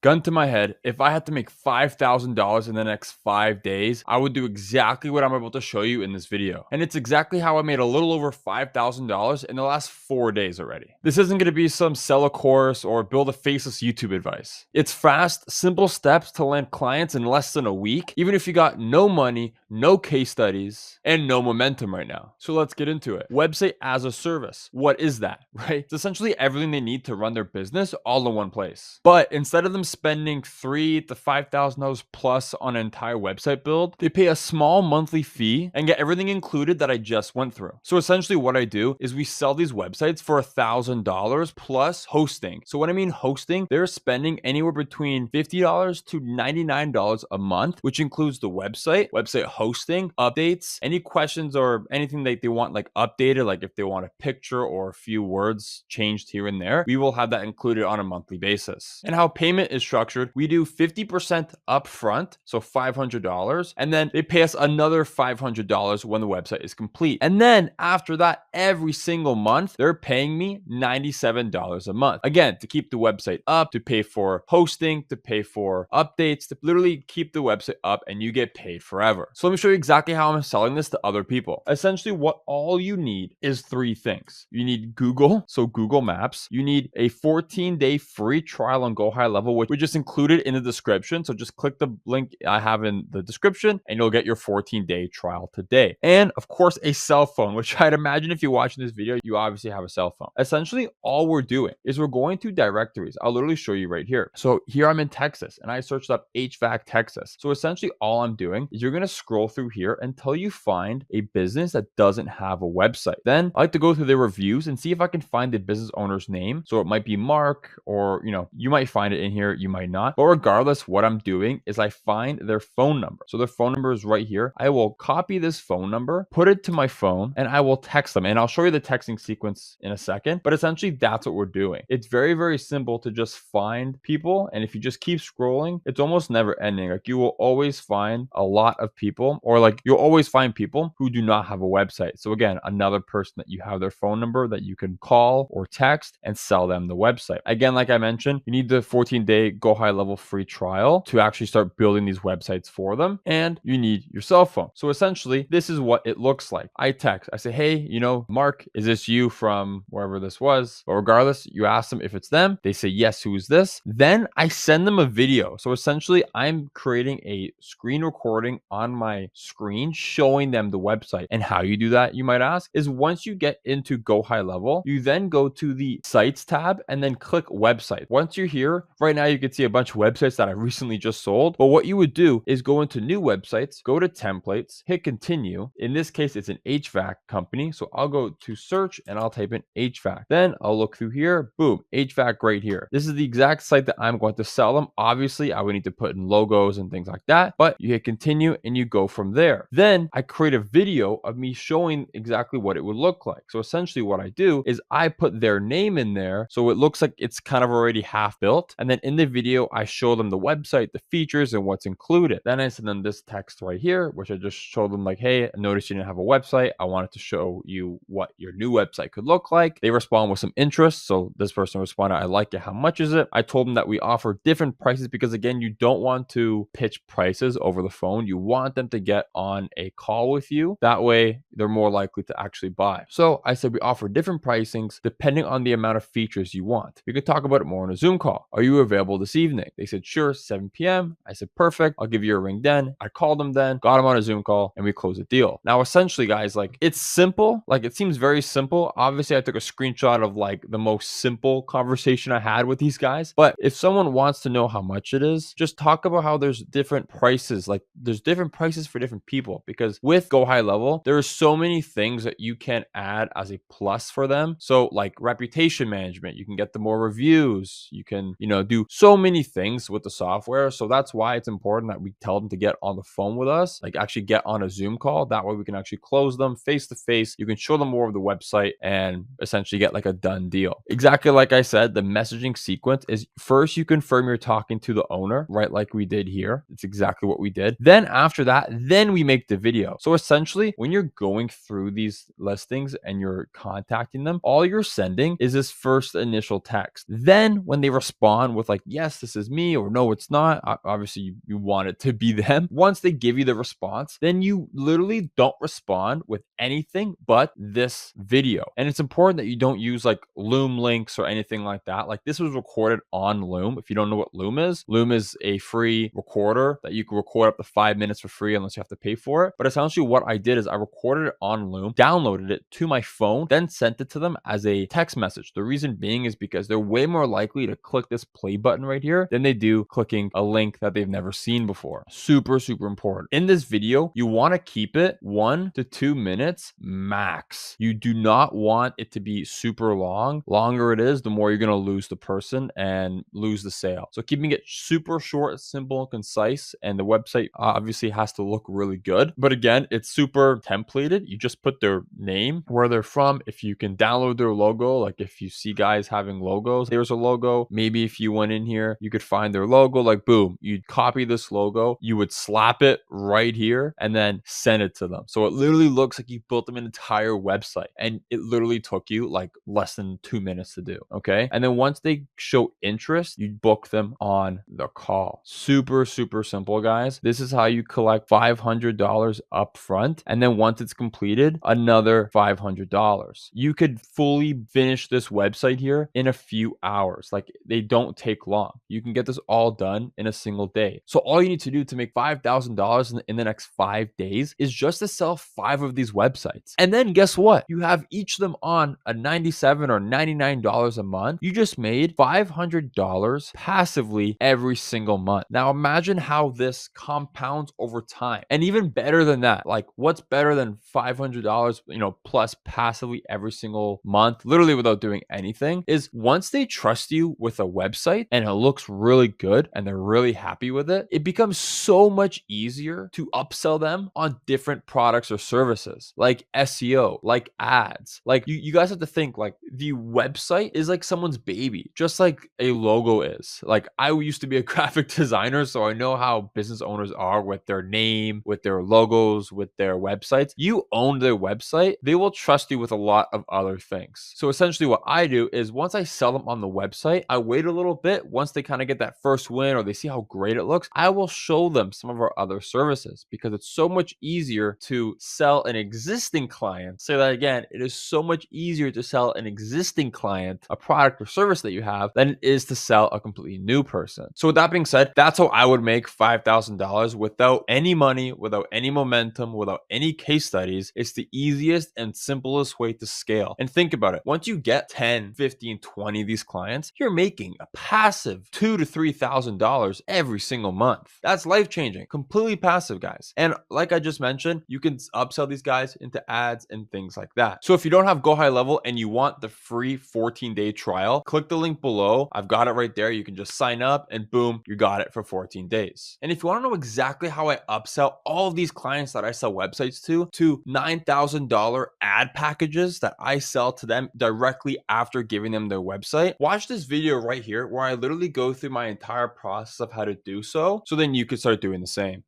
Gun to my head, if I had to make $5,000 in the next 5 days, I would do exactly what I'm about to show you in this video. And it's exactly how I made a little over $5,000 in the last 4 days already. This isn't going to be some sell a course or build a faceless YouTube advice. It's fast, simple steps to land clients in less than a week, even if you got no money, no case studies, and no momentum right now. So let's get into it. Website as a service. What is that, right? It's essentially everything they need to run their business all in one place. But instead of them spending $3,000 to $5,000 plus on an entire website build, they pay a small monthly fee and get everything included that I just went through. So essentially what I do is we sell these websites for $1,000 plus hosting. So when I mean hosting, they're spending anywhere between $50 to $99 a month, which includes the website hosting, updates, any questions or anything that they want like updated, like if they want a picture or a few words changed here and there, we will have that included on a monthly basis. And how payment is structured, we do 50% upfront, so $500, and then they pay us another $500 when the website is complete. And then after that, every single month, they're paying me $97 a month. Again, to keep the website up, to pay for hosting, to pay for updates, to literally keep the website up, and you get paid forever. So let me show you exactly how I'm selling this to other people. Essentially, what all you need is 3 things. You need Google, so Google Maps. You need a 14-day free trial on GoHighLevel, which we just included in the description. So just click the link I have in the description and you'll get your 14-day trial today. And of course, a cell phone, which I'd imagine if you're watching this video, you obviously have a cell phone. Essentially, all we're doing is we're going to directories. I'll literally show you right here. So here I'm in Texas and I searched up HVAC Texas. So essentially all I'm doing is you're going to scroll through here until you find a business that doesn't have a website. Then I like to go through their reviews and see if I can find the business owner's name. So it might be Mark, or you might find it in here, you might not. But regardless, what I'm doing is I find their phone number. So their phone number is right here. I will copy this phone number, put it to my phone, and I will text them. And I'll show you the texting sequence in a second. But essentially, that's what we're doing. It's very, very simple to just find people. And if you just keep scrolling, it's almost never ending. Like you will always find a lot of people, or like you'll always find people who do not have a website. So again, another person that you have their phone number that you can call or text and sell them the website. Again, like I mentioned, you need the 14-day GoHighLevel free trial to actually start building these websites for them. And you need your cell phone. So essentially, this is what it looks like. I text, I say, hey, Mark, is this you from wherever this was? But regardless, you ask them if it's them. They say, yes, who is this? Then I send them a video. So essentially, I'm creating a screen recording on my screen showing them the website. And how you do that, you might ask, is once you get into GoHighLevel, you then go to the sites tab and then click website. Once you're here, right now you can see a bunch of websites that I recently just sold. But what you would do is go into new websites, go to templates, hit continue. In this case, it's an HVAC company. So I'll go to search and I'll type in HVAC. Then I'll look through here, boom, HVAC right here. This is the exact site that I'm going to sell them. Obviously, I would need to put in logos and things like that, but you hit continue and you go from there. Then I create a video of me showing exactly what it would look like. So essentially what I do is I put their name in there. So it looks like it's kind of already half built. And then in the video, I show them the website, the features, and what's included. Then I send them this text right here, which I just showed them like, hey, I noticed you didn't have a website. I wanted to show you what your new website could look like. They respond with some interest. So this person responded, I like it. How much is it? I told them that we offer different prices because again, you don't want to pitch prices over the phone. You want them to get on a call with you. That way they're more likely to actually buy. So I said, we offer different pricings depending on the amount of features you want. We could talk about it more on a Zoom call. Are you available this evening? They said, sure, 7 p.m. I said, perfect. I'll give you a ring then. I called them then, got them on a Zoom call, and we closed a deal. Now, essentially, guys, like it's simple. Like it seems very simple. Obviously, I took a screenshot of like the most simple conversation I had with these guys. But if someone wants to know how much it is, just talk about how there's different prices. Like there's different prices for different people, because with GoHighLevel, there are so many things that you can add as a plus for them. So like reputation management, you can get the more reviews, you can, do so many things with the software. So that's why it's important that we tell them to get on the phone with us, like actually get on a Zoom call. That way we can actually close them face to face. You can show them more of the website and essentially get like a done deal. Exactly like I said, the messaging sequence is first you confirm you're talking to the owner, right? Like we did here. It's exactly what we did. Then after that, then we make the video. So essentially when you're going through these listings and you're contacting them, all you're sending is this first initial text. Then when they respond with like yes, this is me, or no, it's not. Obviously, you want it to be them. Once they give you the response, then you literally don't respond with anything but this video. And it's important that you don't use like Loom links or anything like that. Like this was recorded on Loom. If you don't know what Loom is a free recorder that you can record up to 5 minutes for free unless you have to pay for it. But essentially what I did is I recorded it on Loom, downloaded it to my phone, then sent it to them as a text message. The reason being is because they're way more likely to click this play button right here than they do clicking a link that they've never seen before. Super, super important. In this video, you want to keep it 1 to 2 minutes max. You do not want it to be super long. Longer it is, the more you're going to lose the person and lose the sale. So keeping it super short, simple, and concise, and the website obviously has to look really good. But again, it's super templated. You just put their name, where they're from. If you can download their logo, like if you see guys having logos, there's a logo. Maybe if you went in here, you could find their logo, like boom, you'd copy this logo, you would slap it right here and then send it to them. So it literally looks like you built them an entire website, and it literally took you like less than 2 minutes to do. Okay. And then once they show interest, you book them on the call. Super, super simple, guys. This is how you collect $500 up front. And then once it's completed, another $500. You could fully finish this website here in a few hours. Like they don't take long. You can get this all done in a single day. So all you need to do to make $5,000 in the next 5 days is just to sell 5 of these websites. And then guess what? You have each of them on a $97 or $99 a month. You just made $500 passively every single month. Now imagine how this compounds over time. And even better than that, like what's better than $500, plus passively every single month, literally without doing anything, is once they trust you with a website and it looks really good and they're really happy with it, it becomes so much easier to upsell them on different products or services like SEO, like ads. Like you guys have to think like the website is like someone's baby, just like a logo is. Like I used to be a graphic designer, so I know how business owners are with their name, with their logos, with their websites. You own their website, they will trust you with a lot of other things. So essentially what I do is once I sell them on the website, I wait a little bit. Once they kind of get that first win or they see how great it looks, I will show them some of our other services because it's so much easier to sell an existing client. Say that again, it is so much easier to sell an existing client a product or service that you have than it is to sell a completely new person. So with that being said, that's how I would make $5,000 without any money, without any momentum, without any case studies. It's the easiest and simplest way to scale. And think about it. Once you get 10, 15, 20 of these clients, you're making a passive $2,000 to $3,000 every single month. That's life-changing, completely passive, guys. And like I just mentioned, you can upsell these guys into ads and things like that. So if you don't have GoHighLevel and you want the free 14-day trial, click the link below. I've got it right there. You can just sign up and boom, you got it for 14 days. And if you want to know exactly how I upsell all of these clients that I sell websites to $9,000 ad packages that I sell to them directly after giving them their website, watch this video right here where I literally go through my entire process of how to do so then you can start doing the same.